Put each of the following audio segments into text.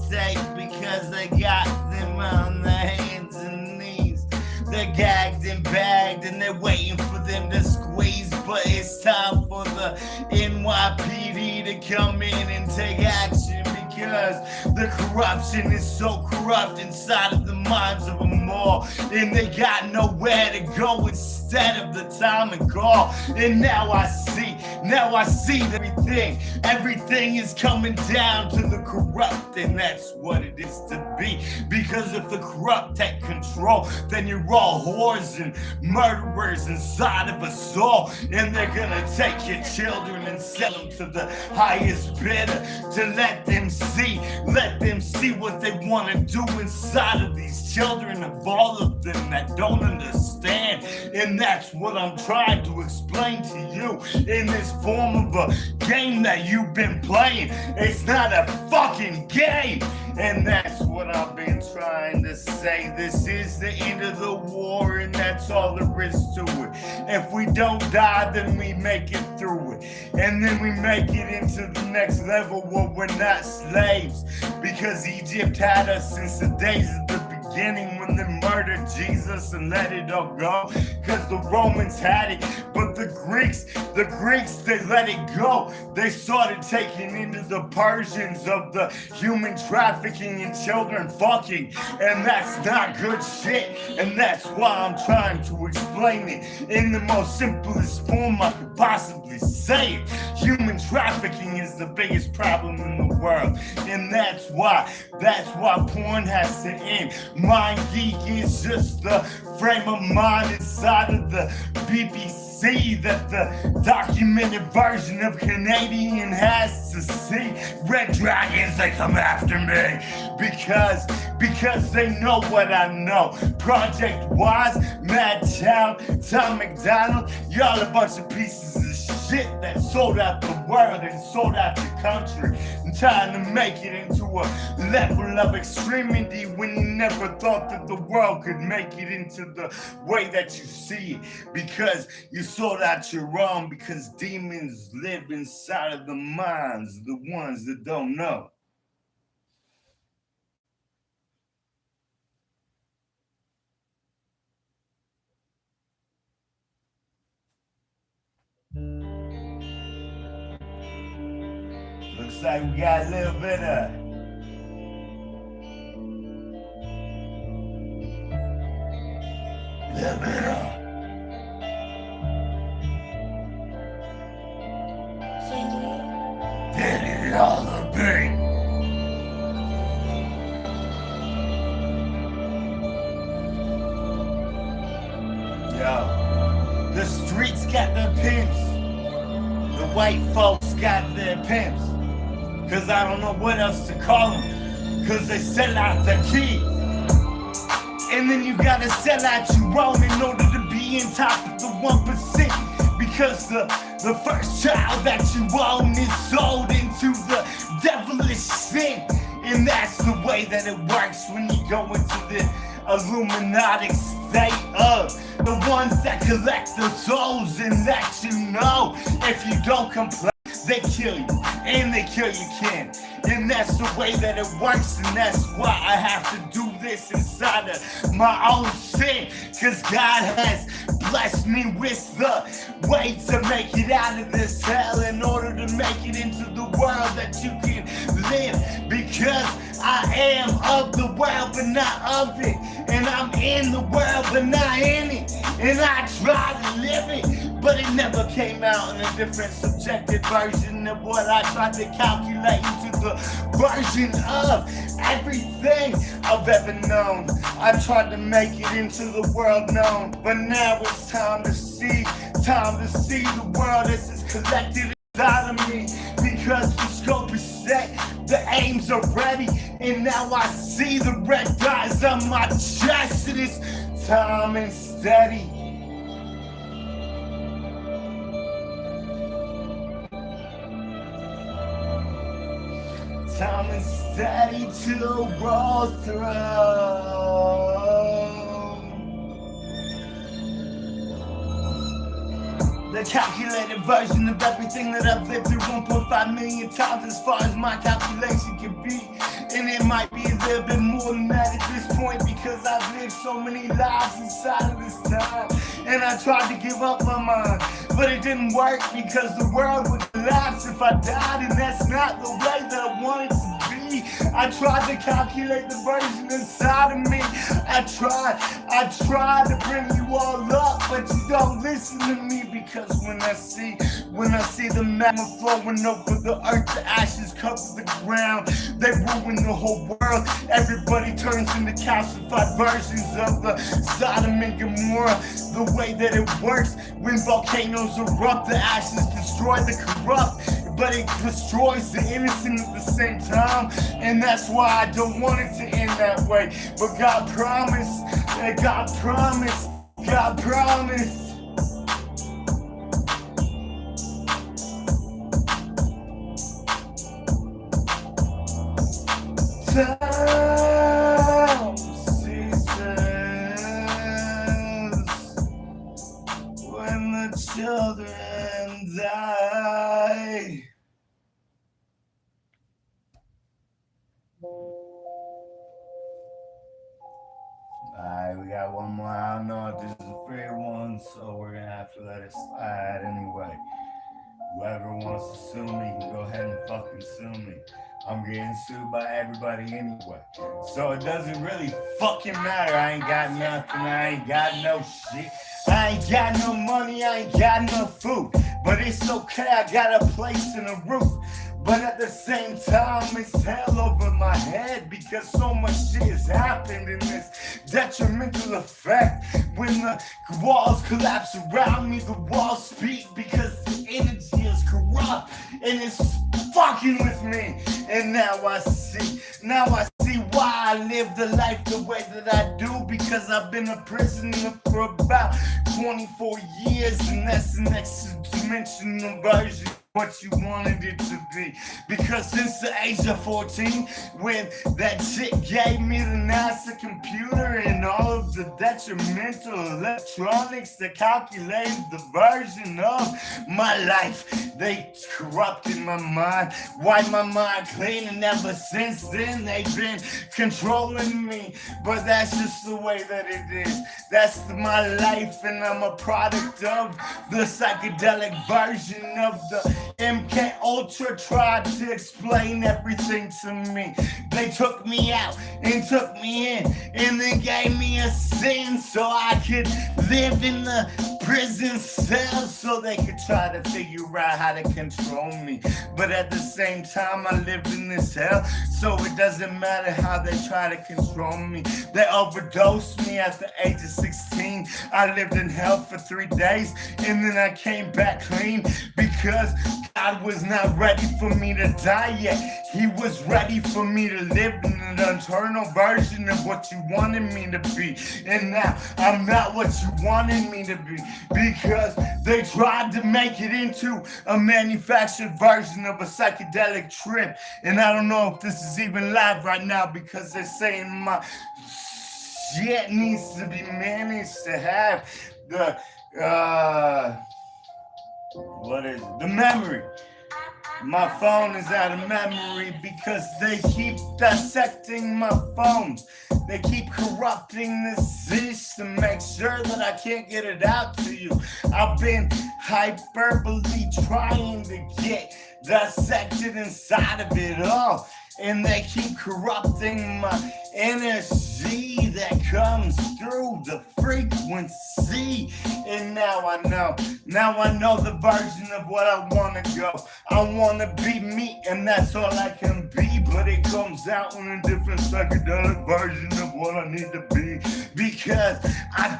safe because they got them on their hands and knees. They're gagged and bagged and they're waiting for them to squeeze. But it's time for the NYPD to come in and take action, because the corruption is so corrupt inside of the minds of them all, and they got nowhere to go instead of the time and call. And now I see that everything is coming down to the corrupt, and that's what it is to be. Because if the corrupt take control, then you're all whores and murderers inside of us all, and they're gonna take your children and sell them to the highest bidder to let them see what they want to do inside of these children, of all of them that don't understand. And that's what I'm trying to explain to you in this form of a game that you've been playing. It's not a fucking game. And that's what I've been trying to say. This is the end of the war, and that's all there is to it. If we don't die, then we make it through it. And then we make it into the next level where we're not slaves. Because Egypt had us since the days of the beginning, when they murdered Jesus and let it all go. Because the Romans had it, but the Greeks, they let it go. They started taking into the Persians of the human trafficking and children fucking. And that's not good shit. And that's why I'm trying to explain it in the most simplest form I could possibly say it. Human trafficking is the biggest problem in the world. And that's why porn has to end. Mind Geek is just the frame of mind inside of the BBC that the documented version of Canadian has to see. Red Dragons, they come after me because they know what I know. Project Wise, Madtown, Tom McDonald, y'all a bunch of pieces of shit that sold out the world and sold out the country, and trying to make it into a level of extremity when you never thought that the world could make it into the way that you see it. Because you sold out your own, because demons live inside of the minds, the ones that don't know. Looks like we got a little bit of Did it all the pain. Yo, the streets got their pimps. The white folks got their pimps. Cause I don't know what else to call them. Cause they sell out their kids. And then you gotta sell out your own in order to be in top of the 1%. Because the first child that you own is sold into the devilish sin. And that's the way that it works when you go into the Illuminati state of the ones that collect the souls and let you know if you don't complain, they kill you, and they kill your kin. And that's the way that it works, and that's why I have to do this inside of my own sin. Cause God has blessed me with the way to make it out of this hell in order to make it into the world that you can live. Because I am of the world but not of it, and I'm in the world but not in it, and I try to live it, but it never came out in a different subjective version of what I tried to calculate into the version of everything I've ever known. I tried to make it into the world known, but now it's time to see the world as it's collected inside of me. Because the scope is set, the aims are ready, and now I see the red dots on my chest. It is time and steady. Time and steady to roll through. The calculated version of everything that I've lived through 1.5 million times, as far as my calculation can be. And it might be a little bit more than that at this point, because I've lived so many lives inside of this time. And I tried to give up my mind, but it didn't work, because the world would collapse if I died, and that's not the way that I wanted to be. I tried to calculate the version inside of me. I tried to bring you all up, but you don't listen to me, because when I see the magma flowing over the earth, the ashes cover the ground, they ruin the whole world. Everybody turns into calcified versions of the Sodom and Gomorrah. The way that it works, when volcanoes erupt, the ashes destroy the corrupt, but it destroys the innocent at the same time. And that's why I don't want it to end that way. But God promised, God promised, God promised. Time ceases when the children die. Alright, we got one more. I don't know if this is a fair one, so we're gonna have to let it slide anyway. Whoever wants to sue me can go ahead and fucking sue me. I'm getting sued by everybody anyway, so it doesn't really fucking matter. I ain't got nothing, I ain't got no shit, I ain't got no money, I ain't got no food, but it's okay, I got a place and a roof. But at the same time, it's hell over my head, because so much shit has happened in this detrimental effect. When the walls collapse around me, the walls speak, because the energy is corrupt and it's fucking with me. And now I see why I live the life the way that I do, because I've been a prisoner for about 24 years, and that's the next dimensional version what you wanted it to be. Because since the age of 14, when that chick gave me the NASA computer and all of the detrimental electronics that calculated the version of my life, they corrupted my mind, wiped my mind clean, and ever since then they've been controlling me. But that's just the way that it is. That's my life, and I'm a product of the psychedelic version of the MK Ultra. Tried to explain everything to me. They took me out and took me in, and then gave me a sin so I could live in the prison cells, so they could try to figure out how to control me. But at the same time, I lived in this hell, so it doesn't matter how they try to control me. They overdosed me at the age of 16. I lived in hell for 3 days, and then I came back clean, because God was not ready for me to die yet. He was ready for me to live in an eternal version of what you wanted me to be. And now I'm not what you wanted me to be, because they tried to make it into a manufactured version of a psychedelic trip. And I don't know if this is even live right now, because they're saying my shit needs to be managed to have the the memory. My phone is out of memory, because they keep dissecting my phones. They keep corrupting this ish to make sure that I can't get it out to you. I've been hyperbole trying to get dissected inside of it all, and they keep corrupting my energy that comes through the frequency. And now I know the version of what I want to go. I want to be me, and that's all I can be, but it comes out in a different psychedelic version of what I need to be, because I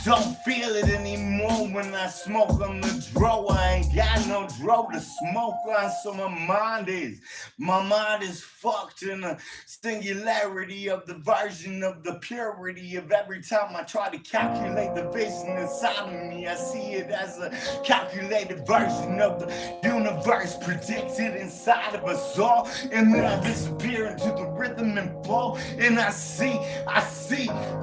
don't feel it anymore when I smoke on the dro. I ain't got no dro to smoke on, so my mind is fucked in the singularity of the version of the purity of every time I try to calculate the vision inside of me. I see it as a calculated version of the universe predicted inside of us all, and then I disappear into the rhythm and flow. And I see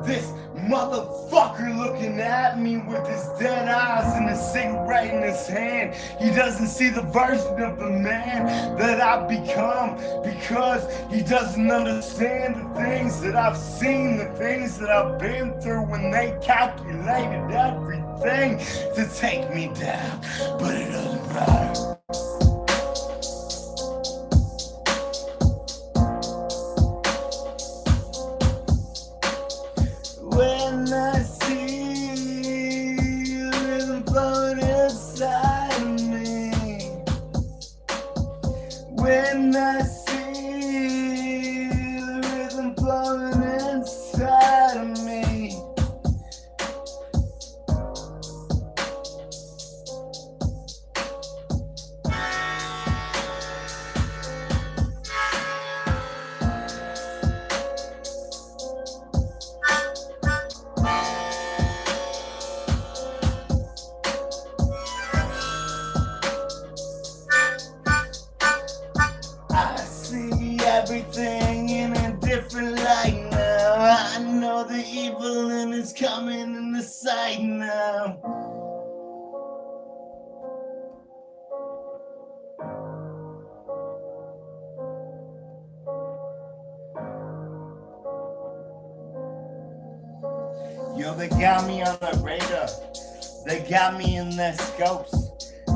this motherfucker looking at me with his dead eyes and a cigarette in his hand. He doesn't see the version of the man that I've become, because he doesn't understand the things that I've seen, the things that I've been through when they calculated everything to take me down. But it doesn't matter. When I see the rhythm flowing inside of me, when I see the rhythm flowing inside of me, everything in a different light now. I know the evil and it's coming in the sight now. Yo, they got me on the radar. They got me in their scopes.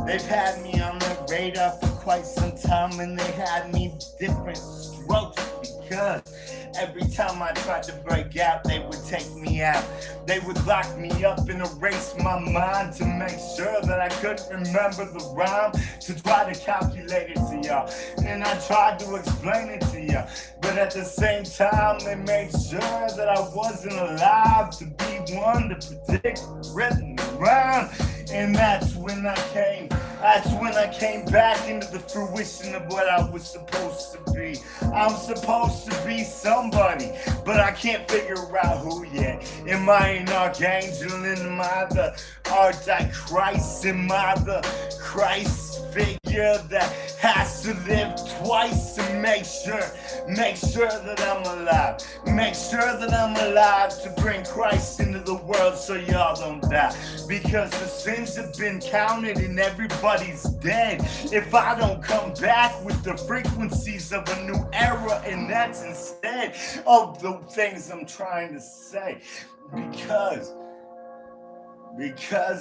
They've had me on their radar for quite some time, and they had me different strokes, because every time I tried to break out, they would take me out. They would lock me up and erase my mind to make sure that I couldn't remember the rhyme, to try to calculate it to y'all. And I tried to explain it to y'all, but at the same time, they made sure that I wasn't alive to be one to predict written rhyme. And that's when I came back into the fruition of what I was supposed to be. I'm supposed to be somebody, but I can't figure out who yet. Am I an archangel? Am I the Antichrist? Am I the Christ figure that has to live twice to make sure that I'm alive? Make sure that I'm alive to bring Christ into the world so y'all don't die. Because the sins have been counted and everybody's dead if I don't come back with the frequencies of a new era. And that's instead of the things I'm trying to say. Because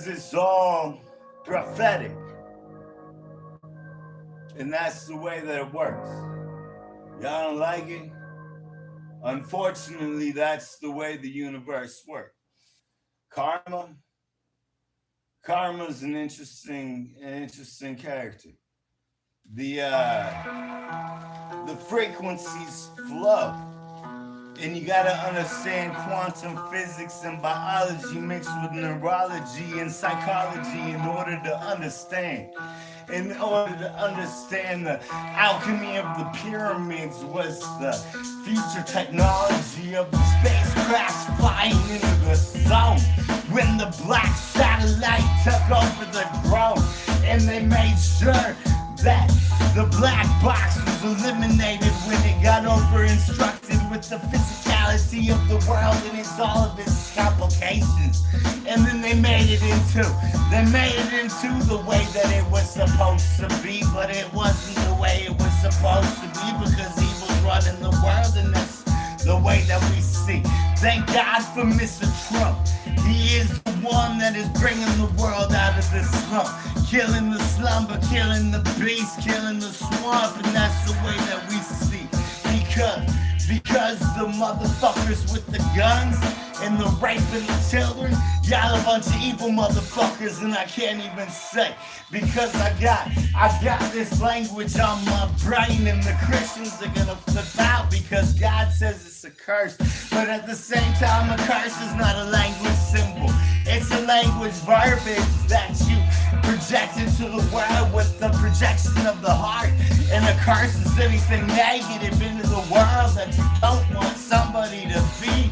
it's all prophetic. And that's the way that it works. Y'all don't like it? Unfortunately, that's the way the universe works. Karma's an interesting character. The frequencies flow. And you gotta understand quantum physics and biology mixed with neurology and psychology in order to understand. In order to understand the alchemy of the pyramids was the future technology of the spacecrafts flying into the zone. When the black satellite took over the drone, and they made sure that the black box was eliminated when it got over-instructed with the physicality of the world and its all of its complications. And then they made it into the way that it was supposed to be, but it wasn't the way it was supposed to be, because evil's running the world, and that's the way that we see. Thank God for Mr. Trump. He is the one that is bringing the world out of the slump. Killing the slumber, killing the beast, killing the swamp, and that's the way that we see. Because the motherfuckers with the guns and the raping the children, y'all a bunch of evil motherfuckers, and I can't even say, because I got this language on my brain, and the Christians are gonna flip out because God says it's a curse. But at the same time, a curse is not a language symbol. It's a language verbiage that you project into the world with the projection of the heart. And a curse is anything negative into the world that you don't want somebody to be.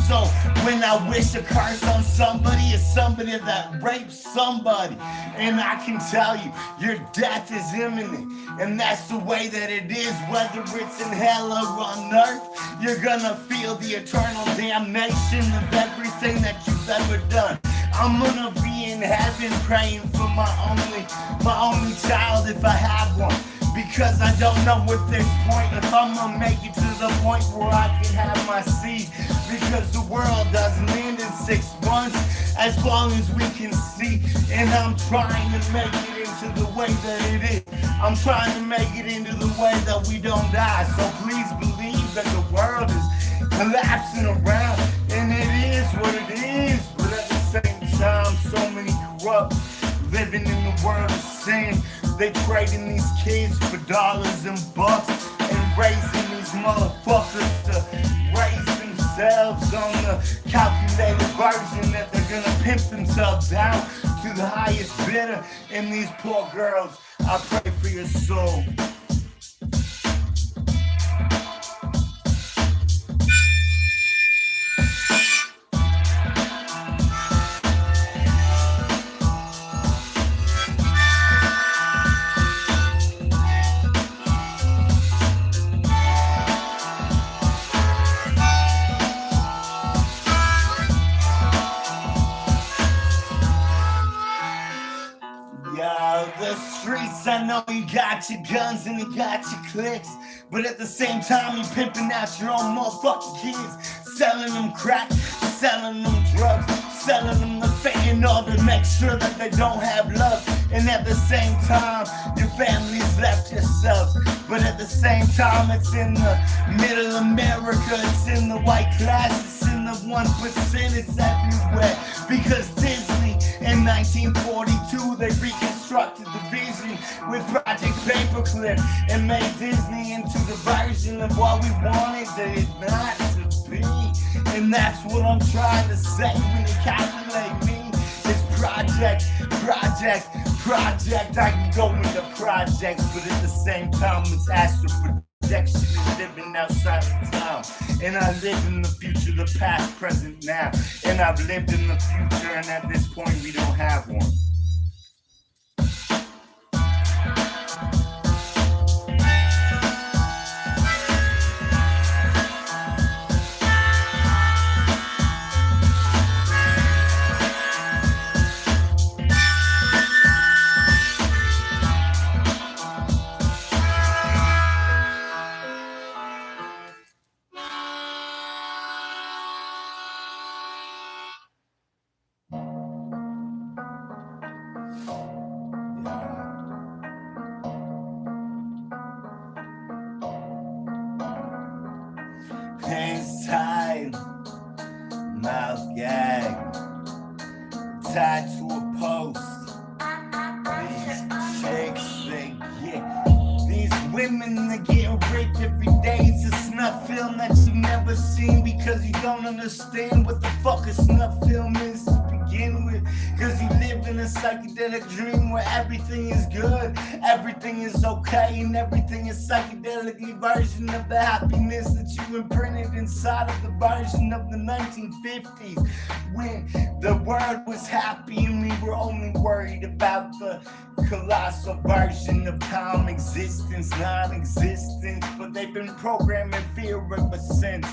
So When I wish a curse on somebody, it's somebody that raped somebody. And I can tell you, your death is imminent. And that's the way that it is, whether it's in hell or on earth. You're gonna feel the eternal damnation of everything that you've ever done. I'm gonna be in heaven praying for my only child if I have one. Because I don't know at this point if I'm gonna make it to the point where I can have my seed. Because the world doesn't end in 6 months, as long as we can see. And I'm trying to make it into the way that it is. I'm trying to make it into the way that we don't die. So please believe that the world is collapsing around, and it is what it is. But at the same time, so many corrupt living in the world of sin. They trading these kids for dollars and bucks, and raising these motherfuckers to raise themselves on the calculated version that they're gonna pimp themselves out to the highest bidder. And these poor girls, I pray for your soul. The streets, I know you got your guns and you got your clicks, but at the same time you pimping out your own motherfucking kids, selling them crack, selling them drugs, selling them the fentanyl to make sure that they don't have love. And at the same time your family's left yourselves, but at the same time it's in the middle America, it's in the white class, it's in the 1%, it's everywhere. Because Disney in 1942 they reconstructed the vision with Project Paperclip and made Disney into the version of what we wanted it not to be. And that's what I'm trying to say when you calculate me. It's project. I can go into projects, but at the same time it's astral projection and living outside of time. And I live in the future, the past, present, now. And I've lived in the future, and at this point we don't have one. Hands tied, mouth gagged, tied to a post. These chicks, they get, these women, they get raped every day. It's a snuff film that you've never seen because you don't understand what the fuck a snuff film is to begin with. Cause you live in a psychedelic dream where everything is good, everything is okay, and everything is psychedelically version of the happiness that you imprinted inside of the version of the 1950s when the world was happy and we were only worried about the colossal version of calm existence, non-existence. But they've been programming fear ever since,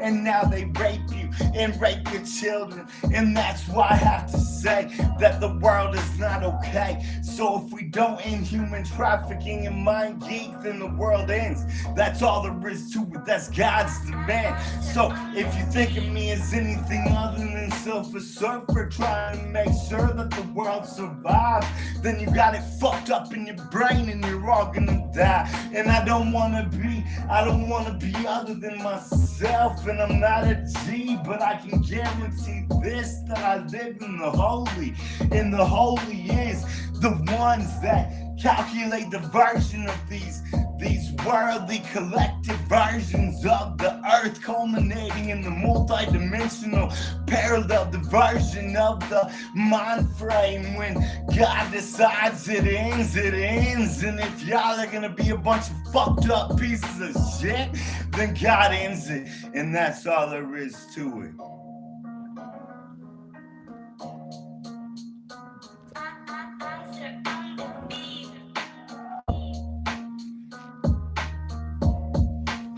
and now they rape you and rape your children. And that's why I have to say that the world is not okay. So if we don't end human trafficking and mind geek, then the world ends. That's all there is to it. That's God's demand. So if you think of me as anything other than Silver Surfer trying to make sure that the world survives, then you got it fucked up in your brain and you're all gonna die. And I don't wanna be other than myself. And I'm not a G, but I can guarantee this, that I live in the holy. And the holy is the ones that calculate the version of these worldly collective versions of the earth, culminating in the multi-dimensional parallel diversion of the mind frame. When God decides it ends, it ends. And if y'all are gonna be a bunch of fucked up pieces of shit, then God ends it. And that's all there is to it.